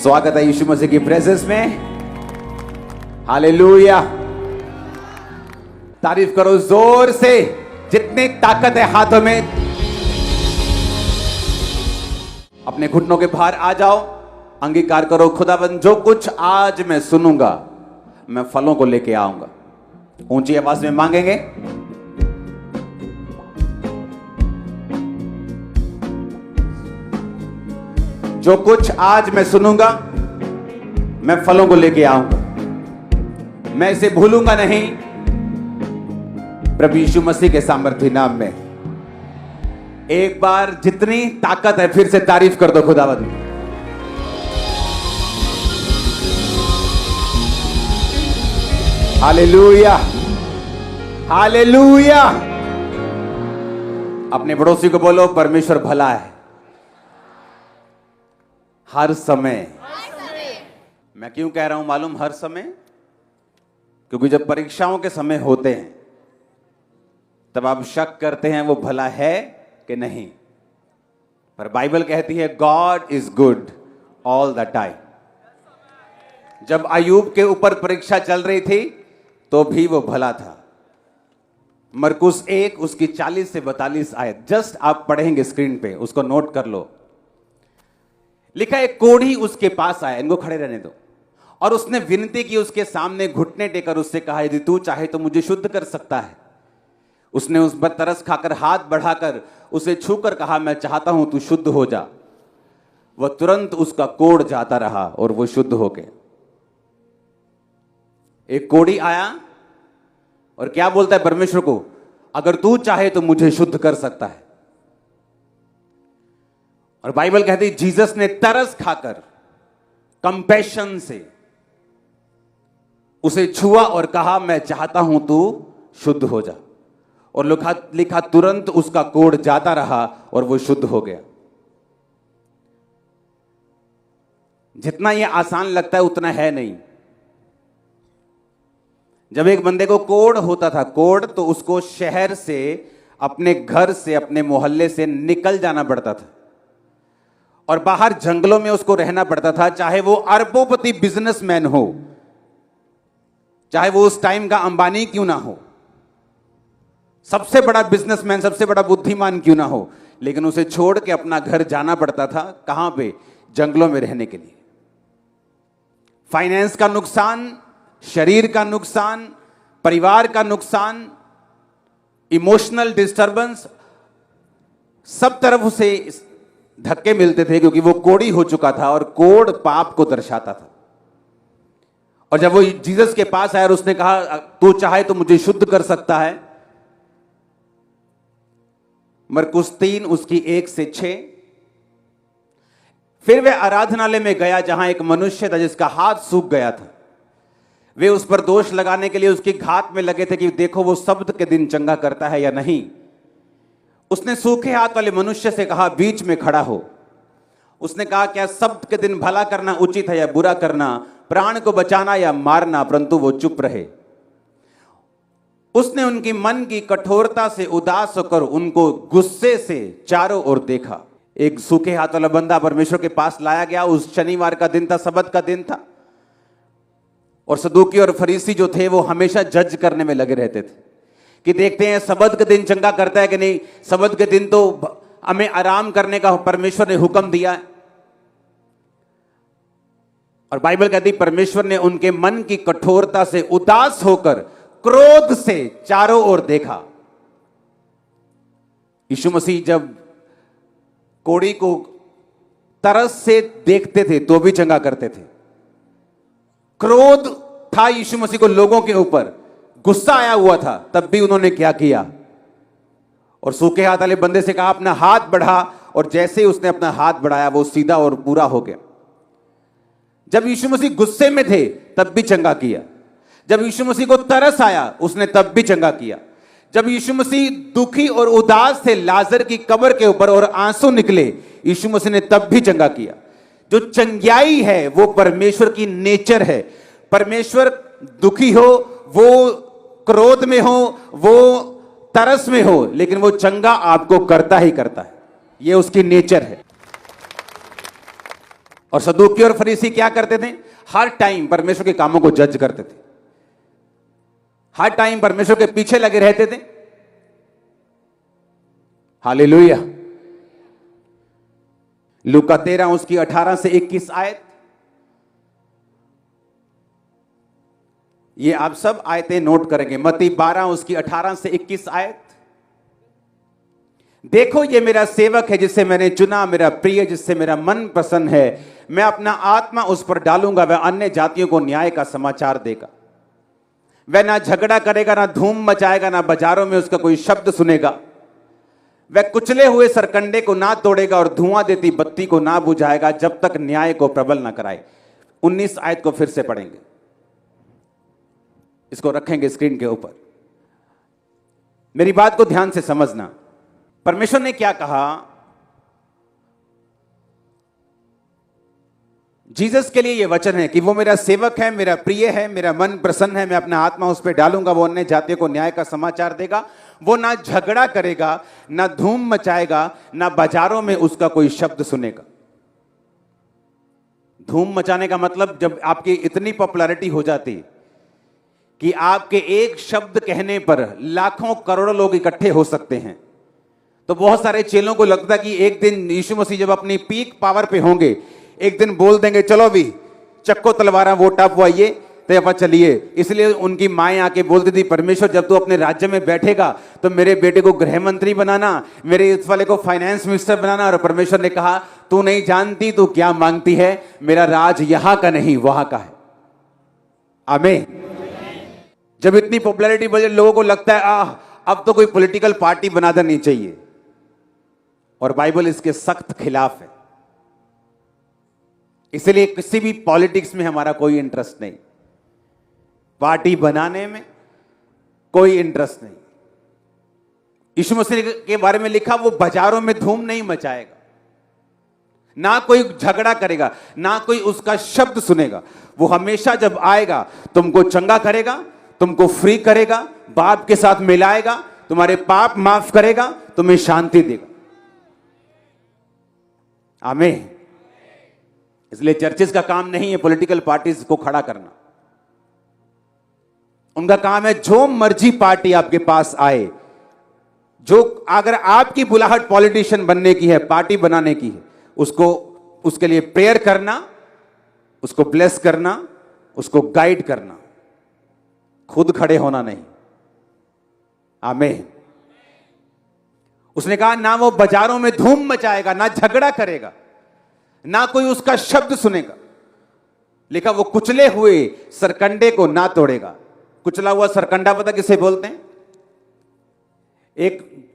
स्वागत है यीशु मसीह की प्रेजेंस में। हालेलुया। तारीफ करो जोर से, जितनी ताकत है हाथों में। अपने घुटनों के बाहर आ जाओ, अंगीकार करो, खुदाबंद जो कुछ आज मैं सुनूंगा मैं फलों को लेके आऊंगा। ऊंची आवाज में मांगेंगे। जो कुछ आज मैं सुनूंगा मैं फलों को लेके आऊंगा, मैं इसे भूलूंगा नहीं। प्रभु यीशु मसीह के सामर्थ्य नाम में एक बार जितनी ताकत है फिर से तारीफ कर दो खुदावंद। Hallelujah, hallelujah. अपने पड़ोसी को बोलो, परमेश्वर भला है हर समय। मैं क्यों कह रहा हूं मालूम, हर समय? क्योंकि जब परीक्षाओं के समय होते हैं तब आप शक करते हैं वो भला है कि नहीं, पर बाइबल कहती है God is good all the time. जब अय्यूब के ऊपर परीक्षा चल रही थी तो भी वो भला था। मरकुस 1 उसकी 40 से 42 आयत जस्ट आप पढ़ेंगे स्क्रीन पे, उसको नोट कर लो। लिखा है, कोढ़ी उसके पास आया, इनको खड़े रहने दो, और उसने विनती की, उसके सामने घुटने टेकर उससे कहा, यदि तू चाहे तो मुझे शुद्ध कर सकता है। उसने उस पर तरस खाकर हाथ बढ़ाकर उसे छूकर कहा, मैं चाहता हूं तू शुद्ध हो जा। वह तुरंत उसका कोढ़ जाता रहा और वो शुद्ध हो गया। एक कोढ़ी आया और क्या बोलता है परमेश्वर को, अगर तू चाहे तो मुझे शुद्ध कर सकता है। और बाइबल कहती है जीसस ने तरस खाकर कंपैशन से उसे छुआ और कहा, मैं चाहता हूं तू शुद्ध हो जा। और लिखा तुरंत उसका कोढ़ जाता रहा और वो शुद्ध हो गया। जितना यह आसान लगता है उतना है नहीं। जब एक बंदे को कोढ़ होता था, कोढ़, तो उसको शहर से, अपने घर से, अपने मोहल्ले से निकल जाना पड़ता था और बाहर जंगलों में उसको रहना पड़ता था। चाहे वो अरबोपति बिजनेसमैन हो, चाहे वो उस टाइम का अंबानी क्यों ना हो, सबसे बड़ा बिजनेसमैन, सबसे बड़ा बुद्धिमान क्यों ना हो, लेकिन उसे छोड़ के अपना घर जाना पड़ता था। कहां पे? जंगलों में रहने के लिए। फाइनेंस का नुकसान, शरीर का नुकसान, परिवार का नुकसान, इमोशनल डिस्टर्बेंस, सब तरफ उसे धक्के मिलते थे क्योंकि वो कोढ़ी हो चुका था और कोढ़ पाप को दर्शाता था। और जब वो जीसस के पास आया और उसने कहा, तू चाहे तो मुझे शुद्ध कर सकता है। मरकुस 3 उसकी 1 से 6। फिर वे आराधनालय में गया जहां एक मनुष्य था जिसका हाथ सूख गया था। वे उस पर दोष लगाने के लिए उसकी घात में लगे थे कि देखो वो शब्द के दिन चंगा करता है या नहीं। उसने सूखे हाथ वाले मनुष्य से कहा, बीच में खड़ा हो। उसने कहा, क्या शब्द के दिन भला करना उचित है या बुरा करना, प्राण को बचाना या मारना? परंतु वो चुप रहे। उसने उनकी मन की कठोरता से उदास होकर उनको गुस्से से चारों ओर देखा। एक सूखे हाथ वाला बंदा परमेश्वर के पास लाया गया। उस शनिवार का दिन था, सबत का दिन था, और सदूकी और फरीसी जो थे वो हमेशा जज करने में लगे रहते थे कि देखते हैं सबत के दिन चंगा करता है कि नहीं। सबत के दिन तो हमें आराम करने का परमेश्वर ने हुक्म दिया है। और बाइबल कहती परमेश्वर ने उनके मन की कठोरता से उदास होकर क्रोध से चारों ओर देखा। यीशु मसीह जब कोढ़ी को तरस से देखते थे तो भी चंगा करते थे। क्रोध था यीशु मसीह को लोगों के ऊपर, गुस्सा आया हुआ था, तब भी उन्होंने क्या किया? और सूखे हाथ वाले बंदे से कहा, अपना हाथ बढ़ा, और जैसे ही उसने अपना हाथ बढ़ाया वो सीधा और पूरा हो गया। जब यीशु मसीह गुस्से में थे तब भी चंगा किया। जब यीशु मसीह को तरस आया उसने तब भी चंगा किया। जब यीशु मसीह दुखी और उदास थे लाजर की कब्र के ऊपर और आंसू निकले, यीशु मसीह ने तब भी चंगा किया। जो चंगाई है वो परमेश्वर की नेचर है। परमेश्वर दुखी हो, वो क्रोध में हो, वो तरस में हो, लेकिन वो चंगा आपको करता ही करता है। ये उसकी नेचर है। और सदूकी और फरीसी क्या करते थे? हर टाइम परमेश्वर के कामों को जज करते थे, हर टाइम परमेश्वर के पीछे लगे रहते थे। हालेलुया। लूका 13 उसकी 18 से 21 आयत, ये आप सब आयतें नोट करेंगे। मत्ती 12 उसकी 18 से 21 आयत। देखो ये मेरा सेवक है जिसे मैंने चुना, मेरा प्रिय जिससे मेरा मन प्रसन्न है। मैं अपना आत्मा उस पर डालूंगा, वह अन्य जातियों को न्याय का समाचार देगा। वह ना झगड़ा करेगा, ना धूम मचाएगा, ना बाजारों में उसका कोई शब्द सुनेगा। वह कुचले हुए सरकंडे को ना तोड़ेगा और धुआं देती बत्ती को ना बुझाएगा, जब तक न्याय को प्रबल ना कराए। 19 आयत को फिर से पढ़ेंगे, इसको रखेंगे स्क्रीन के ऊपर। मेरी बात को ध्यान से समझना। परमेश्वर ने क्या कहा? जीसस के लिए यह वचन है कि वो मेरा सेवक है, मेरा प्रिय है, मेरा मन प्रसन्न है। मैं अपना आत्मा उस पर डालूंगा, वो अन्य जातियों को न्याय का समाचार देगा। वो ना झगड़ा करेगा, ना धूम मचाएगा, ना बाजारों में उसका कोई शब्द सुनेगा। धूम मचाने का मतलब जब आपकी इतनी पॉपुलैरिटी हो जाती कि आपके एक शब्द कहने पर लाखों करोड़ों लोग इकट्ठे हो सकते हैं, तो बहुत सारे चेलों को लगता कि एक दिन यीशु मसीह जब अपनी पीक पावर पे होंगे, एक दिन बोल देंगे चलो भी चक्को तलवारा वोट आप वो आइए तो आप चलिए। इसलिए उनकी माएँ आके बोलती थी, परमेश्वर जब तू अपने राज्य में बैठेगा तो मेरे बेटे को गृह मंत्री बनाना, मेरे इस वाले को फाइनेंस मिनिस्टर बनाना। और परमेश्वर ने कहा, तू नहीं जानती तू क्या मांगती है, मेरा राज यहां का नहीं वहां का है। आमीन। जब इतनी पॉपुलैरिटी बढ़ जाए, लोगों को लगता है अब तो कोई पॉलिटिकल पार्टी बना देनी चाहिए, और बाइबल इसके सख्त खिलाफ है। इसलिए किसी भी पॉलिटिक्स में हमारा कोई इंटरेस्ट नहीं, पार्टी बनाने में कोई इंटरेस्ट नहीं। यीशु मसीह के बारे में लिखा, वो बाजारों में धूम नहीं मचाएगा, ना कोई झगड़ा करेगा, ना कोई उसका शब्द सुनेगा। वो हमेशा जब आएगा तुमको चंगा करेगा, तुमको फ्री करेगा, बाप के साथ मिलाएगा, तुम्हारे पाप माफ करेगा, तुम्हें शांति देगा। आमीन। इसलिए चर्चेस का काम नहीं है पॉलिटिकल पार्टीज को खड़ा करना। उनका काम है जो मर्जी पार्टी आपके पास आए, जो अगर आपकी बुलाहट पॉलिटिशियन बनने की है, पार्टी बनाने की है, उसको उसके लिए प्रेयर करना, उसको ब्लेस करना, उसको गाइड करना, खुद खड़े होना नहीं। आमीन। उसने कहा ना वो बाजारों में धूम मचाएगा, ना झगड़ा करेगा, ना कोई उसका शब्द सुनेगा। लिखा वो कुचले हुए सरकंडे को ना तोड़ेगा। कुचला हुआ सरकंडा पता किसे बोलते हैं? एक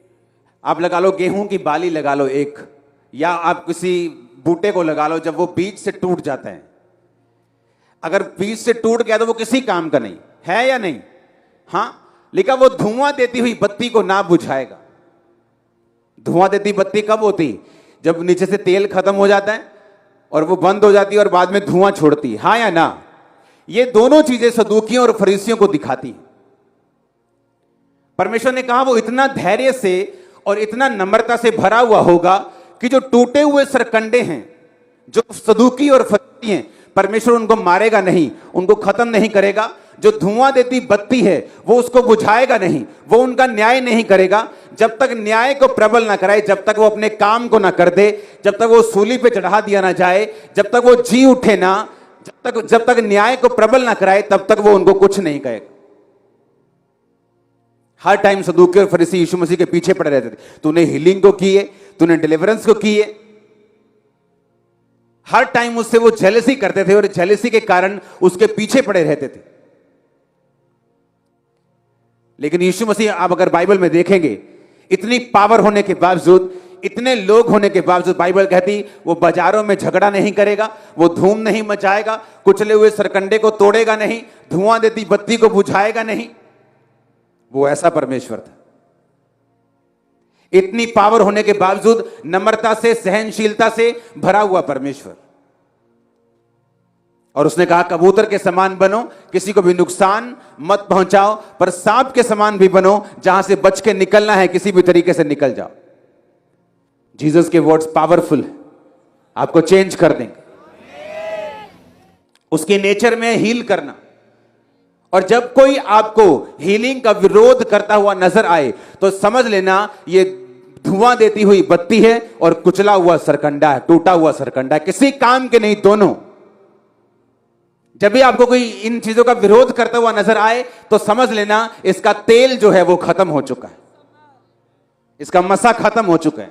आप लगा लो, गेहूं की बाली लगा लो एक, या आप किसी बूटे को लगा लो, जब वो बीज से टूट जाता है, अगर बीज से टूट गया तो वो किसी काम का नहीं है, या नहीं? हां, लिखा वो धुआं देती हुई बत्ती को ना बुझाएगा। धुआं देती बत्ती कब होती? जब नीचे से तेल खत्म हो जाता है और वो बंद हो जाती है और बाद में धुआं छोड़ती है, हां या ना? ये दोनों चीजें सदूकियों और फरीसियों को दिखाती हैं। परमेश्वर ने कहा वो इतना धैर्य से और इतना नम्रता से भरा हुआ होगा कि जो टूटे हुए सरकंडे हैं, जो सदूकी और फरीसी हैं, परमेश्वर उनको मारेगा नहीं, उनको खत्म नहीं करेगा। जो धुआं देती बत्ती है वो उसको बुझाएगा नहीं, वो उनका न्याय नहीं करेगा। जब तक न्याय को प्रबल ना कराए, जब तक वो अपने काम को ना कर दे, जब तक वो सूली पे चढ़ा दिया ना जाए, जब तक वो जी उठे ना, जब तक न्याय को प्रबल ना कराए, तब तक वो उनको कुछ नहीं कहेगा। हर टाइम सदूकी और फरीसी यीशु मसीह के पीछे पड़े रहते थे। तूने हीलिंग को की है, तूने डिलीवरेंस को की है। हर टाइम उससे वो जेलसी करते थे और जेलसी के कारण उसके पीछे पड़े रहते थे। लेकिन यीशु मसीह, आप अगर बाइबल में देखेंगे, इतनी पावर होने के बावजूद, इतने लोग होने के बावजूद, बाइबल कहती वो बाजारों में झगड़ा नहीं करेगा, वो धूम नहीं मचाएगा, कुचले हुए सरकंडे को तोड़ेगा नहीं, धुआं देती बत्ती को बुझाएगा नहीं। वो ऐसा परमेश्वर था। इतनी पावर होने के बावजूद नम्रता से, सहनशीलता से भरा हुआ परमेश्वर। और उसने कहा कबूतर के समान बनो, किसी को भी नुकसान मत पहुंचाओ, पर सांप के समान भी बनो, जहां से बच के निकलना है किसी भी तरीके से निकल जाओ। जीसस के वर्ड्स पावरफुल है, आपको चेंज कर देंगे। उसके नेचर में हील करना। और जब कोई आपको हीलिंग का विरोध करता हुआ नजर आए तो समझ लेना ये धुआं देती हुई बत्ती है और कुचला हुआ सरकंडा है, टूटा हुआ सरकंडा है, किसी काम के नहीं दोनों। जब भी आपको कोई इन चीजों का विरोध करता हुआ नजर आए तो समझ लेना इसका तेल जो है वो खत्म हो चुका है, इसका मसा खत्म हो चुका है।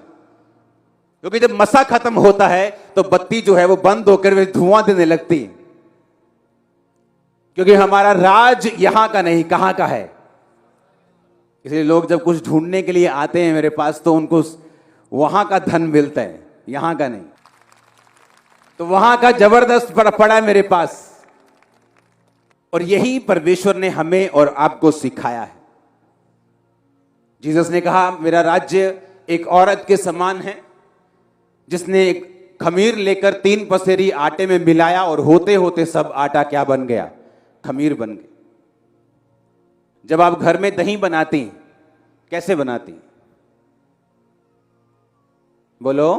क्योंकि जब मसा खत्म होता है तो बत्ती जो है वो बंद होकर वे धुआं देने लगती है। क्योंकि हमारा राज यहां का नहीं, कहां का है। इसलिए लोग जब कुछ ढूंढने के लिए आते हैं मेरे पास तो उनको वहां का धन मिलता है, यहां का नहीं। तो वहां का जबरदस्त पड़ा है मेरे पास। और यही परमेश्वर ने हमें और आपको सिखाया है। जीसस ने कहा मेरा राज्य एक औरत के समान है जिसने एक खमीर लेकर 3 पसेरी आटे में मिलाया और होते होते सब आटा क्या बन गया, खमीर बन गई। जब आप घर में दही बनाती हैं, कैसे बनाती हैं? बोलो।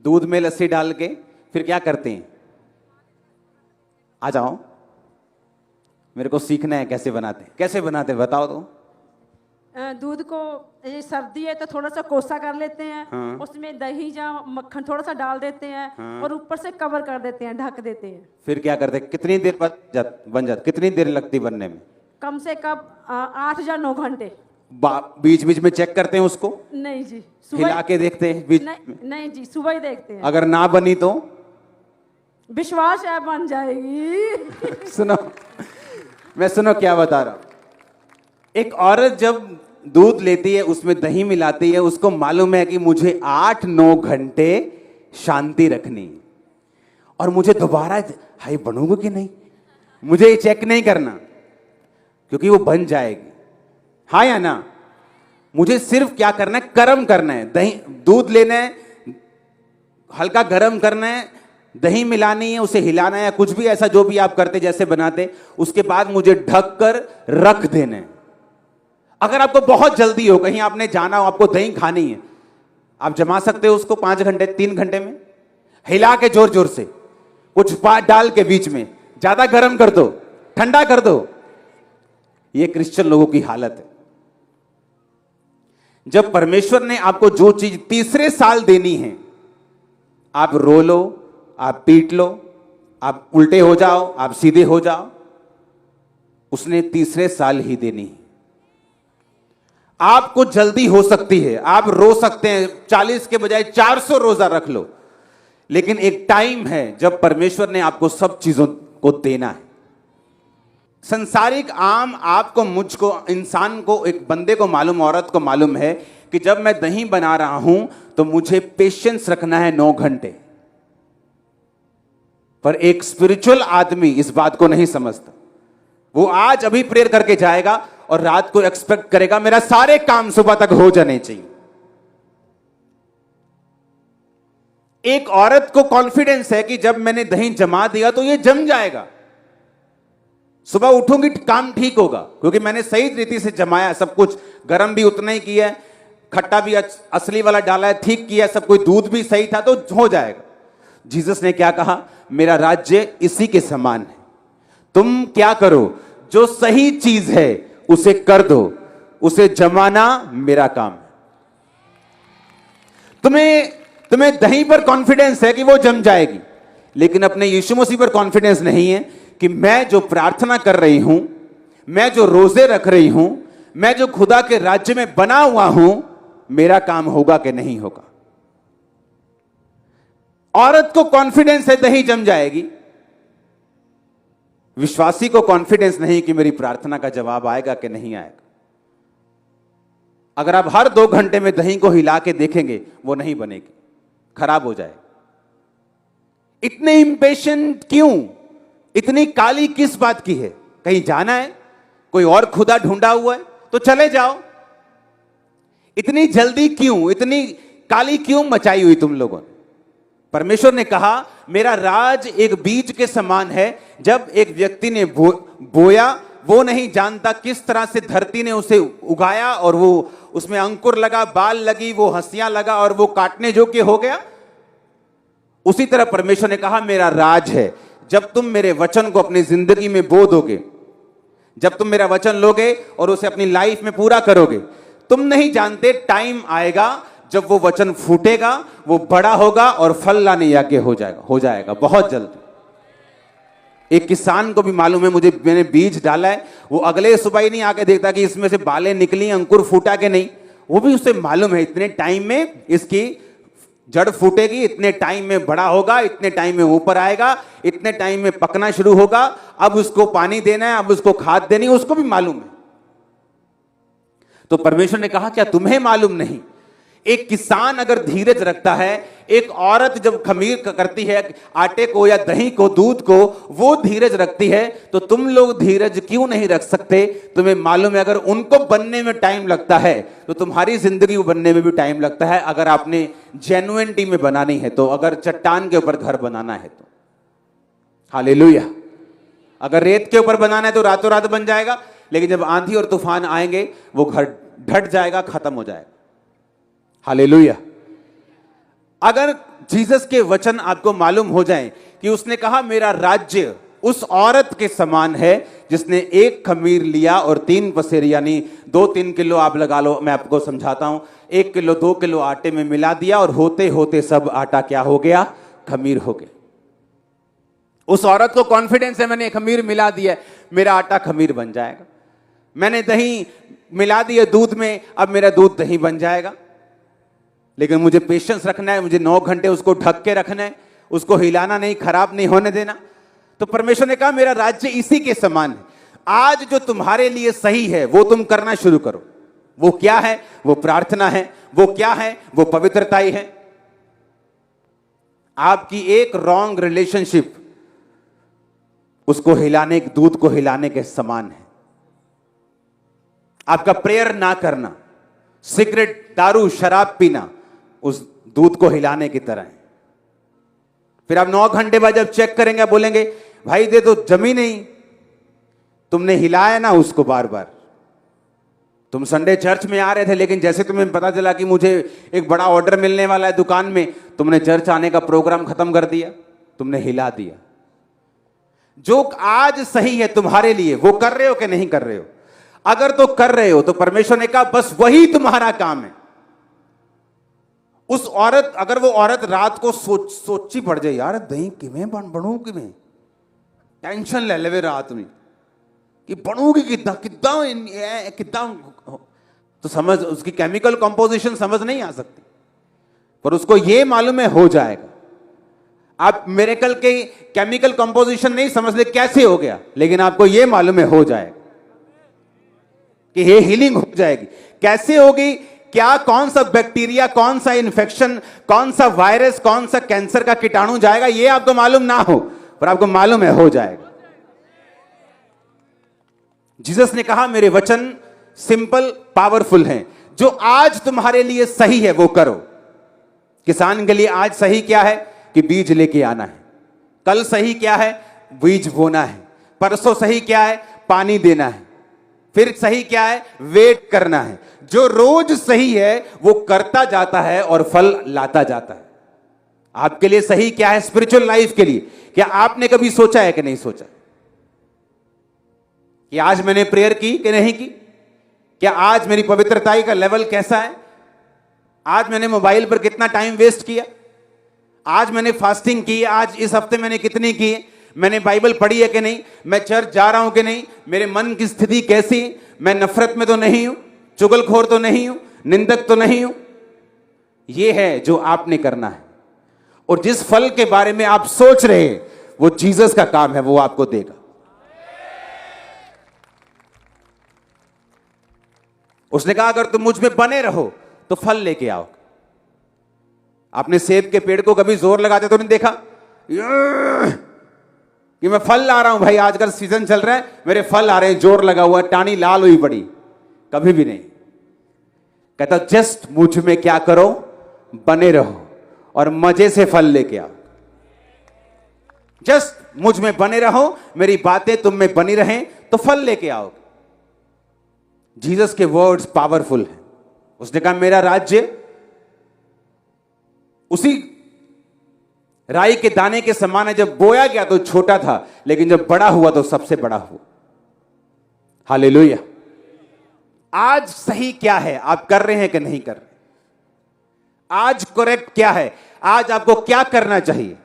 दूध में लस्सी डाल के फिर क्या करते हैं? आ जाओ, मेरे को सीखना है कैसे बनाते हैं। कैसे बनाते हैं बताओ तो। दूध को ये सर्दी है तो थोड़ा सा कोसा कर लेते हैं। हाँ। उसमें दही या मक्खन थोड़ा सा डाल देते हैं। हाँ। और ऊपर से कवर कर देते हैं, ढक देते हैं। फिर क्या करते हैं? कितनी देर बन जाता? कितनी देर लगती बनने में? कम से कम 8 या 9 घंटे। बीच बीच में चेक करते हैं उसको? नहीं जी, हिला के देखते हैं बीच? नहीं जी, सुबह ही देखते हैं। अगर ना बनी तो? विश्वास है बन जाएगी। सुनो, मैं सुनो क्या बता रहा हूं। एक औरत जब दूध लेती है, उसमें दही मिलाती है, उसको मालूम है कि मुझे 8-9 घंटे शांति रखनी और मुझे दोबारा हाई बनूंगा कि नहीं, मुझे ये चेक नहीं करना क्योंकि वो बन जाएगी। हाँ या ना? मुझे सिर्फ क्या करना है, गर्म करना है। दही दूध लेना है, हल्का गर्म करना है, दही मिलानी है, उसे हिलाना है, कुछ भी ऐसा जो भी आप करते जैसे बनाते, उसके बाद मुझे ढक कर रख देना है। अगर आपको बहुत जल्दी हो, कहीं आपने जाना हो, आपको दही खानी है, आप जमा सकते हो उसको 5 घंटे 3 घंटे में, हिला के जोर जोर से, कुछ बात डाल के बीच में, ज्यादा गर्म कर दो, ठंडा कर दो। ये क्रिश्चियन लोगों की हालत है। जब परमेश्वर ने आपको जो चीज तीसरे साल देनी है, आप रो लो, आप पीट लो, आप उल्टे हो जाओ, आप सीधे हो जाओ, उसने तीसरे साल ही देनी है। आपको जल्दी हो सकती है, आप रो सकते हैं, 40 के बजाय 400 रोजा रख लो, लेकिन एक टाइम है जब परमेश्वर ने आपको सब चीजों को देना है। संसारिक आम आपको, मुझको, इंसान को, एक बंदे को मालूम, औरत को मालूम है कि जब मैं दही बना रहा हूं तो मुझे पेशेंस रखना है 9 घंटे। पर एक स्पिरिचुअल आदमी इस बात को नहीं समझता। वो आज अभी प्रेयर करके जाएगा और रात को एक्सपेक्ट करेगा मेरा सारे काम सुबह तक हो जाने चाहिए। एक औरत को कॉन्फिडेंस है कि जब मैंने दही जमा दिया तो ये जम जाएगा, सुबह उठूंगी काम ठीक होगा, क्योंकि मैंने सही रीति से जमाया, सब कुछ गर्म भी उतना ही किया है, खट्टा भी असली वाला डाला है, ठीक किया, सब कुछ दूध भी सही था, तो हो जाएगा। जीसस ने क्या कहा? मेरा राज्य इसी के समान है। तुम क्या करो, जो सही चीज है उसे कर दो, उसे जमाना मेरा काम है। तुम्हें दही पर कॉन्फिडेंस है कि वो जम जाएगी, लेकिन अपने यीशु मसीह पर कॉन्फिडेंस नहीं है कि मैं जो प्रार्थना कर रही हूं, मैं जो रोजे रख रही हूं, मैं जो खुदा के राज्य में बना हुआ हूं, मेरा काम होगा कि नहीं होगा। औरत को कॉन्फिडेंस है दही जम जाएगी, विश्वासी को कॉन्फिडेंस नहीं कि मेरी प्रार्थना का जवाब आएगा कि नहीं आएगा। अगर आप हर 2 घंटे में दही को हिला के देखेंगे, वो नहीं बनेगी, खराब हो जाएगी। इतने इंपेशेंट क्यों? इतनी काली किस बात की है? कहीं जाना है, कोई और खुदा ढूंढा हुआ है तो चले जाओ। इतनी जल्दी क्यों, इतनी काली क्यों मचाई हुई तुम लोगों ने? परमेश्वर ने कहा मेरा राज एक बीज के समान है। जब एक व्यक्ति ने बोया, वो नहीं जानता किस तरह से धरती ने उसे उगाया और वो उसमें अंकुर लगा, बाल लगी, वो हंसियां लगा और वो काटने योग्य हो गया। उसी तरह परमेश्वर ने कहा मेरा राज है। जब तुम मेरे वचन को अपनी जिंदगी में बो दोगे, जब तुम मेरा वचन लोगे और उसे अपनी लाइफ में पूरा करोगे, तुम नहीं जानते टाइम आएगा जब वो वचन फूटेगा, वो बड़ा होगा और फल लाने योग्य हो जाएगा बहुत जल्द। एक किसान को भी मालूम है, मैंने बीज डाला है, वो अगले सुबह ही नहीं आके देखता कि इसमें से बालें निकली, अंकुर फूटा के नहीं। वो भी उसे मालूम है इतने टाइम में इसकी जड़ फूटेगी, इतने टाइम में बड़ा होगा, इतने टाइम में ऊपर आएगा, इतने टाइम में पकना शुरू होगा, अब उसको पानी देना है, अब उसको खाद देनी है, उसको भी मालूम है। तो परमेश्वर ने कहा क्या तुम्हें मालूम नहीं? एक किसान अगर धीरज रखता है, एक औरत जब खमीर करती है आटे को या दही को, दूध को, वो धीरज रखती है, तो तुम लोग धीरज क्यों नहीं रख सकते? तुम्हें मालूम है अगर उनको बनने में टाइम लगता है तो तुम्हारी जिंदगी बनने में भी टाइम लगता है, अगर आपने जेन्युइनिटी में बनानी है तो, अगर चट्टान के ऊपर घर बनाना है तो। हालेलुया। अगर रेत के ऊपर बनाना है तो रातों रात बन जाएगा, लेकिन जब आंधी और तूफान आएंगे वो घर ढट जाएगा, खत्म हो जाएगा। हालेलुया। अगर जीसस के वचन आपको मालूम हो जाएं कि उसने कहा मेरा राज्य उस औरत के समान है जिसने एक खमीर लिया और 3 पसेरी यानी 2-3 किलो आप लगा लो, मैं आपको समझाता हूं, 1 किलो 2 किलो आटे में मिला दिया और होते होते सब आटा क्या हो गया? खमीर हो गया। उस औरत को कॉन्फिडेंस है मैंने खमीर मिला दिया, मेरा आटा खमीर बन जाएगा। मैंने दही मिला दिया दूध में, अब मेरा दूध दही बन जाएगा। लेकिन मुझे पेशेंस रखना है, मुझे 9 घंटे उसको ढक के रखना है, उसको हिलाना नहीं, खराब नहीं होने देना। तो परमेश्वर ने कहा मेरा राज्य इसी के समान है। आज जो तुम्हारे लिए सही है वो तुम करना शुरू करो। वो क्या है? वो प्रार्थना है। वो क्या है? वो पवित्रता ही है। आपकी एक रॉन्ग रिलेशनशिप उसको हिलाने, दूध को हिलाने के समान है। आपका प्रेयर ना करना, सिगरेट, दारू, शराब पीना उस दूध को हिलाने की तरह है। फिर आप 9 घंटे बाद जब चेक करेंगे बोलेंगे भाई दे तो जमी नहीं, तुमने हिलाया ना उसको बार बार। तुम संडे चर्च में आ रहे थे, लेकिन जैसे तुम्हें पता चला कि मुझे एक बड़ा ऑर्डर मिलने वाला है दुकान में, तुमने चर्च आने का प्रोग्राम खत्म कर दिया, तुमने हिला दिया। जो आज सही है तुम्हारे लिए वो कर रहे हो कि नहीं कर रहे हो? अगर तो कर रहे हो तो परमेश्वर ने कहा बस वही तुम्हारा काम है। उस औरत, अगर वो औरत रात को सोची पड़ जाए यार दही किवें बनू, किवें टेंशन ले लेवे रात में कि बनूगी कितना कितना, तो समझ उसकी केमिकल कंपोजिशन समझ नहीं आ सकती, पर उसको ये मालूम है हो जाएगा। आप मिरेकल के केमिकल कंपोजिशन नहीं समझ ले कैसे हो गया, लेकिन आपको ये मालूम है हो जाएगा कि ये हीलिंग हो जाएगी। कैसे होगी? क्या, कौन सा बैक्टीरिया, कौन सा इन्फेक्शन, कौन सा वायरस, कौन सा कैंसर का कीटाणु जाएगा, ये आपको मालूम ना हो, पर आपको मालूम है हो जाएगा। जीसस ने कहा मेरे वचन सिंपल पावरफुल हैं, जो आज तुम्हारे लिए सही है वो करो। किसान के लिए आज सही क्या है कि बीज लेके आना है। कल सही क्या है? बीज बोना है। परसों सही क्या है? पानी देना है। फिर सही क्या है? वेट करना है। जो रोज सही है वो करता जाता है और फल लाता जाता है। आपके लिए सही क्या है स्पिरिचुअल लाइफ के लिए? क्या आपने कभी सोचा है कि नहीं सोचा कि आज मैंने प्रेयर की कि नहीं की? क्या आज मेरी पवित्रताई का लेवल कैसा है? आज मैंने मोबाइल पर कितना टाइम वेस्ट किया? आज मैंने फास्टिंग की? आज इस हफ्ते मैंने कितनी की? मैंने बाइबल पढ़ी है कि नहीं? मैं चर्च जा रहा हूं कि नहीं? मेरे मन की स्थिति कैसी? मैं नफरत में तो नहीं हूं, चुगलखोर तो नहीं हूं, निंदक तो नहीं हूं। यह है जो आपने करना है। और जिस फल के बारे में आप सोच रहे हैं वो जीसस का काम है, वो आपको देगा। उसने कहा अगर तुम मुझ में बने रहो तो फल लेके आओ। आपने सेब के पेड़ को कभी जोर लगाते तो नहीं देखा कि मैं फल ला रहा हूं भाई, आजकल सीजन चल रहा है, मेरे फल आ रहे हैं, जोर लगा हुआ, टानी लाल हुई पड़ी? कभी भी नहीं। कहता जस्ट मुझ में क्या करो? बने रहो और मजे से फल लेके आओ। जस्ट मुझ में बने रहो, मेरी बातें तुम में बनी रहें तो फल लेके आओ। जीसस के वर्ड्स पावरफुल हैं। उसने कहा मेरा राज्य उसी राई के दाने के समान है, जब बोया गया तो छोटा था, लेकिन जब बड़ा हुआ तो सबसे बड़ा हुआ। हालेलुया। आज सही क्या है, आप कर रहे हैं कि नहीं कर रहे? आज करेक्ट क्या है, आज आपको क्या करना चाहिए?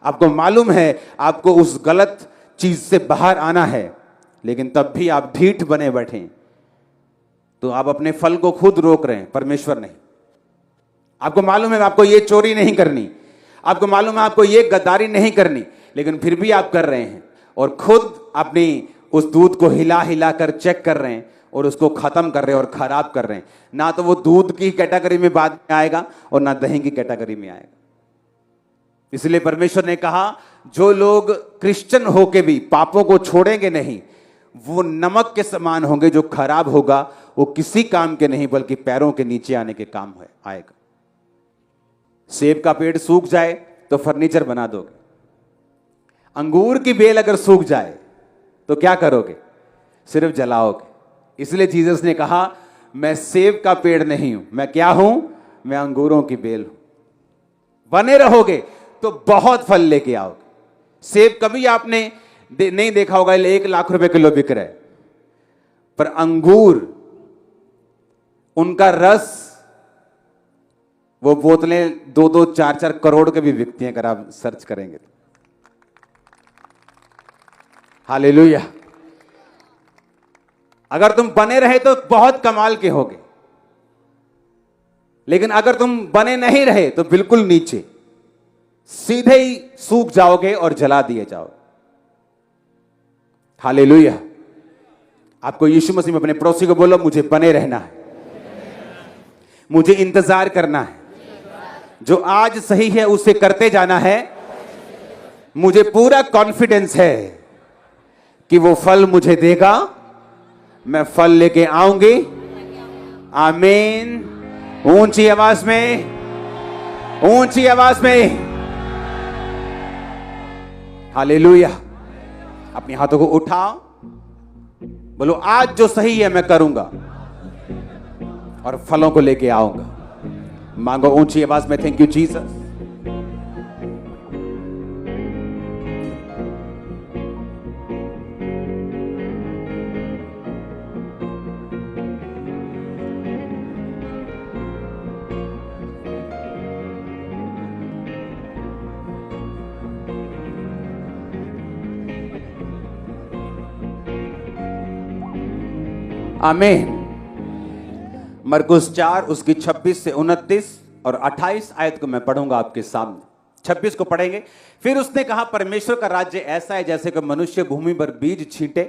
आपको मालूम है आपको उस गलत चीज से बाहर आना है, लेकिन तब भी आप ढीठ बने बैठे, तो आप अपने फल को खुद रोक रहे हैं, परमेश्वर नहीं। आपको मालूम है आपको ये चोरी नहीं करनी, आपको मालूम है आपको ये गद्दारी नहीं करनी, लेकिन फिर भी आप कर रहे हैं और खुद अपनी उस दूध को हिला हिला कर चेक कर रहे हैं और उसको खत्म कर रहे हैं और खराब कर रहे हैं। ना तो वो दूध की कैटेगरी में बाद में आएगा और ना दही की कैटेगरी में आएगा। इसलिए परमेश्वर ने कहा जो लोग क्रिश्चियन होके भी पापों को छोड़ेंगे नहीं, वो नमक के समान होंगे, जो खराब होगा वो किसी काम के नहीं बल्कि पैरों के नीचे आने के काम आएगा। सेब का पेड़ सूख जाए तो फर्नीचर बना दोगे, अंगूर की बेल अगर सूख जाए तो क्या करोगे? सिर्फ जलाओगे। इसलिए जीसस ने कहा मैं सेब का पेड़ नहीं हूं, मैं क्या हूं? मैं अंगूरों की बेल हूं। बने रहोगे तो बहुत फल लेके आओगे। सेब कभी आपने नहीं देखा होगा 1 लाख रुपए किलो बिक रहा है, पर अंगूर, उनका रस, वो बोतलें 2-2, 4-4 करोड़ के भी बिकती हैं अगर आप सर्च करेंगे तो। हालेलुया। अगर तुम बने रहे तो बहुत कमाल के होगे, लेकिन अगर तुम बने नहीं रहे तो बिल्कुल नीचे, सीधे ही सूख जाओगे और जला दिए जाओगे। हालेलुया। आपको यीशु मसीह में अपने पड़ोसी को बोलो मुझे बने रहना है, मुझे इंतजार करना है, जो आज सही है उसे करते जाना है। मुझे पूरा कॉन्फिडेंस है कि वो फल मुझे देगा, मैं फल लेके आऊंगी। आमीन। ऊंची आवाज में, ऊंची आवाज में हालेलुया। अपने हाथों को उठाओ, बोलो आज जो सही है मैं करूंगा और फलों को लेके आऊंगा। मांगो ऊंची आवाज में, थैंक यू जीसस। आमीन। मरकुस 4 उसकी 26 से 29 और 28 आयत को मैं पढ़ूंगा आपके सामने। 26 को पढ़ेंगे। फिर उसने कहा परमेश्वर का राज्य ऐसा है जैसे कि मनुष्य भूमि पर बीज छींटे,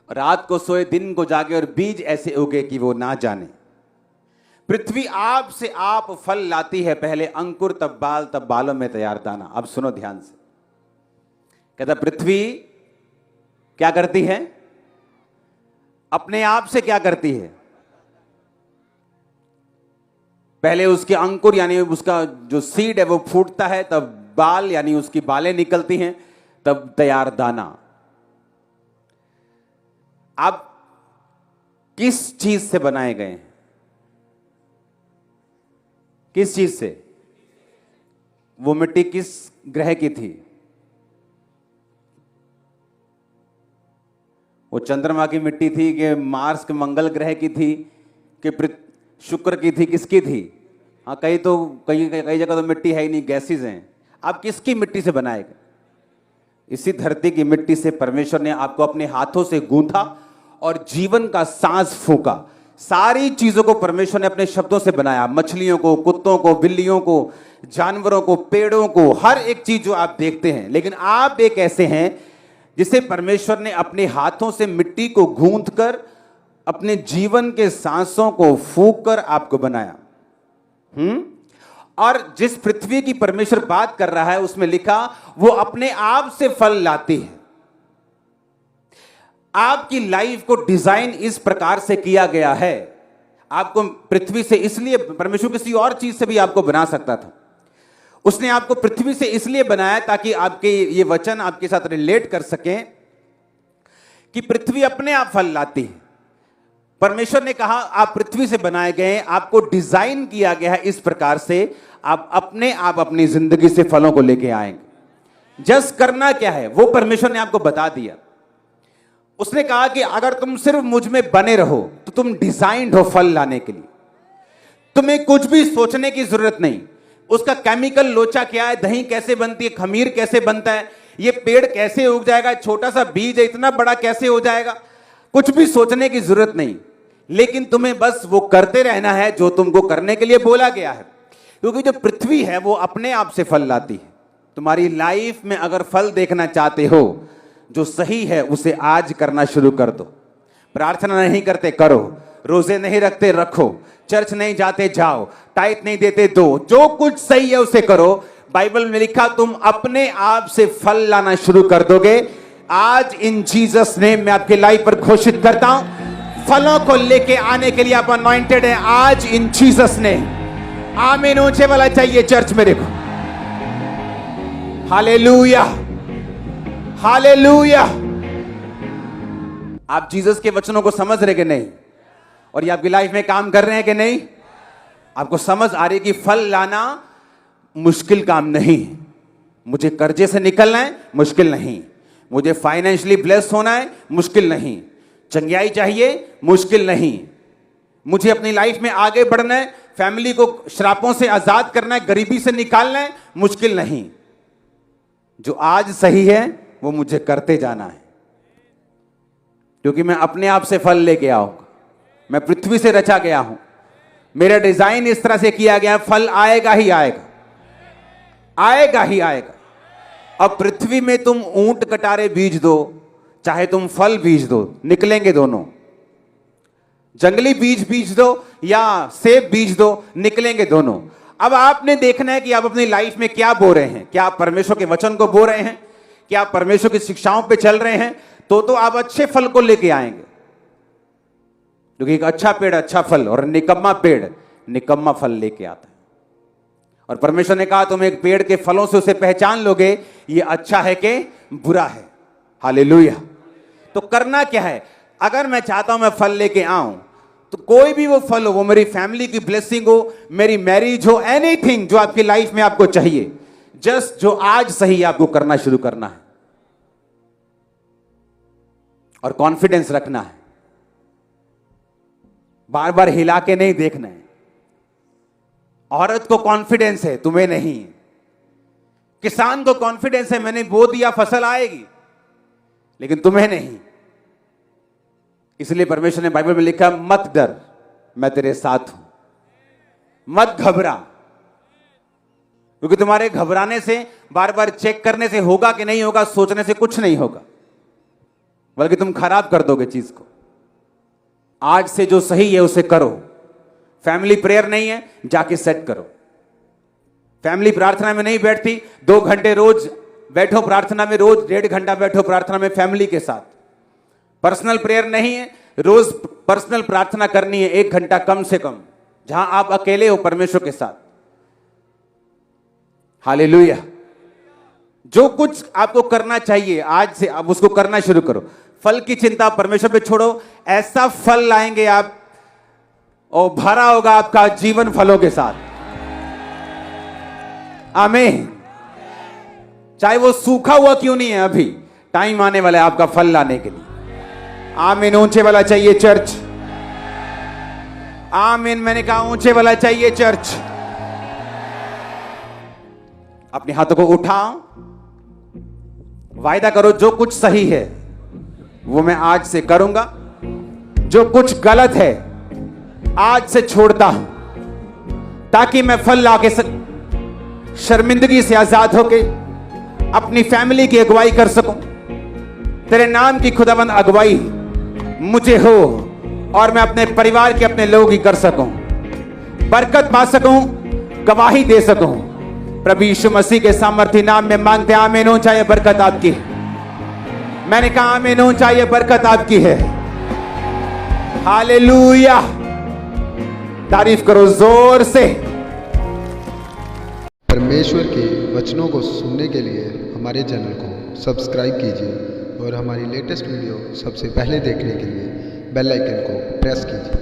रात को सोए दिन को जागे और बीज ऐसे उगे कि वो ना जाने। पृथ्वी आप से आप फल लाती है, पहले अंकुर तब बाल तब बालों में तैयार दाना। अब सुनो ध्यान से, कहता पृथ्वी क्या करती है? अपने आप से क्या करती है? पहले उसके अंकुर यानी उसका जो सीड है वो फूटता है, तब बाल यानी उसकी बालें निकलती हैं, तब तैयार दाना। आप किस चीज से बनाए गए हैं? किस चीज से? वो मिट्टी किस ग्रह की थी? वो चंद्रमा की मिट्टी थी कि मार्स के मंगल ग्रह की थी कि शुक्र की थी? किसकी थी? हाँ, कई जगह तो मिट्टी है ही नहीं, गैसेस हैं। आप किसकी मिट्टी से बनाए गए? इसी धरती की मिट्टी से परमेश्वर ने आपको अपने हाथों से गूंथा और जीवन का सांस फूंका। सारी चीजों को परमेश्वर ने अपने शब्दों से बनाया, मछलियों को, कुत्तों को, बिल्लियों को, जानवरों को, पेड़ों को, हर एक चीज जो आप देखते हैं। लेकिन आप एक ऐसे हैं जिसे परमेश्वर ने अपने हाथों से मिट्टी को गूंथ कर अपने जीवन के सांसों को फूंक कर आपको बनाया। और जिस पृथ्वी की परमेश्वर बात कर रहा है उसमें लिखा वो अपने आप से फल लाती है। आपकी लाइफ को डिजाइन इस प्रकार से किया गया है। आपको पृथ्वी से इसलिए, परमेश्वर किसी और चीज से भी आपको बना सकता था, उसने आपको पृथ्वी से इसलिए बनाया ताकि आपके ये वचन आपके साथ रिलेट कर सकें कि पृथ्वी अपने आप फल लाती है। परमेश्वर ने कहा आप पृथ्वी से बनाए गए हैं, आपको डिजाइन किया गया है इस प्रकार से आप अपनी जिंदगी से फलों को लेके आएंगे। जस्ट करना क्या है वो परमेश्वर ने आपको बता दिया। उसने कहा कि अगर तुम सिर्फ मुझ में बने रहो तो तुम डिजाइन्ड हो फल लाने के लिए। तुम्हें कुछ भी सोचने की जरूरत नहीं। उसका केमिकल लोचा क्या है, दही कैसे बनती है, खमीर कैसे बनता है, ये पेड़ कैसे उग जाएगा, छोटा सा बीज है इतना बड़ा कैसे हो जाएगा, कुछ भी सोचने की जरूरत नहीं। लेकिन तुम्हें बस वो करते रहना है जो तुमको करने के लिए बोला गया है, क्योंकि जो पृथ्वी है वो अपने आप से फल लाती है। तुम्हारी लाइफ में अगर फल देखना चाहते हो जो सही है उसे आज करना शुरू कर दो। प्रार्थना नहीं करते करो, रोजे नहीं रखते रखो, चर्च नहीं जाते जाओ, टाइट नहीं देते दो, जो कुछ सही है उसे करो। बाइबल में लिखा तुम अपने आप से फल लाना शुरू कर दोगे। आज इन जीसस नेम मैं आपकी लाइफ पर घोषित करता हूं फलों को लेके आने के लिए आप अनॉइंटेड है आज इन जीसस नेम। आमीन ऊंचे वाला चाहिए चर्च मेरे को। Hallelujah hallelujah. आप जीसस के वचनों को समझ रहे कि नहीं, और ये आपकी लाइफ में काम कर रहे हैं कि नहीं? आपको समझ आ रही है कि फल लाना मुश्किल काम नहीं। मुझे कर्जे से निकलना है मुश्किल नहीं, मुझे फाइनेंशियली ब्लेस्ड होना है मुश्किल नहीं, चंगियाई चाहिए मुश्किल नहीं, मुझे अपनी लाइफ में आगे बढ़ना है, फैमिली को श्रापों से आजाद करना है, गरीबी से निकालना है मुश्किल नहीं। जो आज सही है वो मुझे करते जाना है, क्योंकि मैं अपने आप से फल लेके आऊंगा। मैं पृथ्वी से रचा गया हूं, मेरा डिजाइन इस तरह से किया गया है, फल आएगा ही आएगा, आएगा ही आएगा। अब पृथ्वी में तुम ऊंट कटारे बीज दो चाहे तुम फल बीज दो, निकलेंगे दोनों। जंगली बीज दो या सेब बीज दो, निकलेंगे दोनों। अब आपने देखना है कि आप अपनी लाइफ में क्या बो रहे हैं। क्या आप परमेश्वर के वचन को बो रहे हैं? क्या आप परमेश्वर की शिक्षाओं पे चल रहे हैं? तो आप अच्छे फल को लेके आएंगे, क्योंकि एक अच्छा पेड़ अच्छा फल और निकम्मा पेड़ निकम्मा फल लेके आता है। और परमेश्वर ने कहा तुम एक पेड़ के फलों से उसे पहचान लोगे ये अच्छा है कि बुरा है। हालेलुया। तो करना क्या है? अगर मैं चाहता हूं मैं फल लेके आऊं तो कोई भी वो फल हो, वो मेरी फैमिली की ब्लेसिंग हो, मेरी मैरिज हो, एनीथिंग जो आपकी लाइफ में आपको चाहिए, जस्ट जो आज सही है आपको करना शुरू करना है और कॉन्फिडेंस रखना है। बार बार हिला के नहीं देखना है। औरत को कॉन्फिडेंस है, तुम्हें नहीं। किसान को कॉन्फिडेंस है, मैंने बो दिया फसल आएगी, लेकिन तुम्हें नहीं। इसलिए परमेश्वर ने बाइबल में लिखा मत डर मैं तेरे साथ हूं, मत घबरा। क्योंकि तुम्हारे घबराने से, बार बार चेक करने से होगा कि नहीं होगा, सोचने से कुछ नहीं होगा, बल्कि तुम खराब कर दोगे चीज को। आज से जो सही है उसे करो। फैमिली प्रेयर नहीं है, जाके सेट करो। फैमिली प्रार्थना में नहीं बैठती, 2 घंटे रोज बैठो प्रार्थना में, रोज 1.5 घंटा बैठो प्रार्थना में फैमिली के साथ। पर्सनल प्रेयर नहीं है, रोज पर्सनल प्रार्थना करनी है 1 घंटा कम से कम, जहां आप अकेले हो परमेश्वर के साथ। हालेलुया। जो कुछ आपको करना चाहिए आज से आप उसको करना शुरू करो। फल की चिंता परमेश्वर पे छोड़ो, ऐसा फल लाएंगे आप और भरा होगा आपका जीवन फलों के साथ। आमीन। चाहे वो सूखा हुआ क्यों नहीं है, अभी टाइम आने वाला है आपका फल लाने के लिए। आमीन। ऊंचे वाला चाहिए चर्च। आमीन। मैंने कहा ऊंचे वाला चाहिए चर्च। अपने हाथों को उठाओ, वायदा करो जो कुछ सही है वो मैं आज से करूंगा, जो कुछ गलत है आज से छोड़ता हूं, ताकि मैं फल लाके शर्मिंदगी से आजाद होके अपनी फैमिली की अगुवाई कर सकूं। तेरे नाम की खुदाबंद अगुवाई मुझे हो और मैं अपने परिवार के, अपने लोगों की कर सकूं, बरकत पा सकूं, गवाही दे सकूं। प्रभु यीशु मसीह के सामर्थी नाम में मांगते हैं। आमीन। हो चाहे बरकत आपकी है। मैंने कहा आमीन। हो चाहे बरकत आपकी है। हालेलुया। तारीफ करो जोर से। परमेश्वर के वचनों को सुनने के लिए हमारे चैनल को सब्सक्राइब कीजिए और हमारी लेटेस्ट वीडियो सबसे पहले देखने के लिए बेल आइकन को प्रेस कीजिए।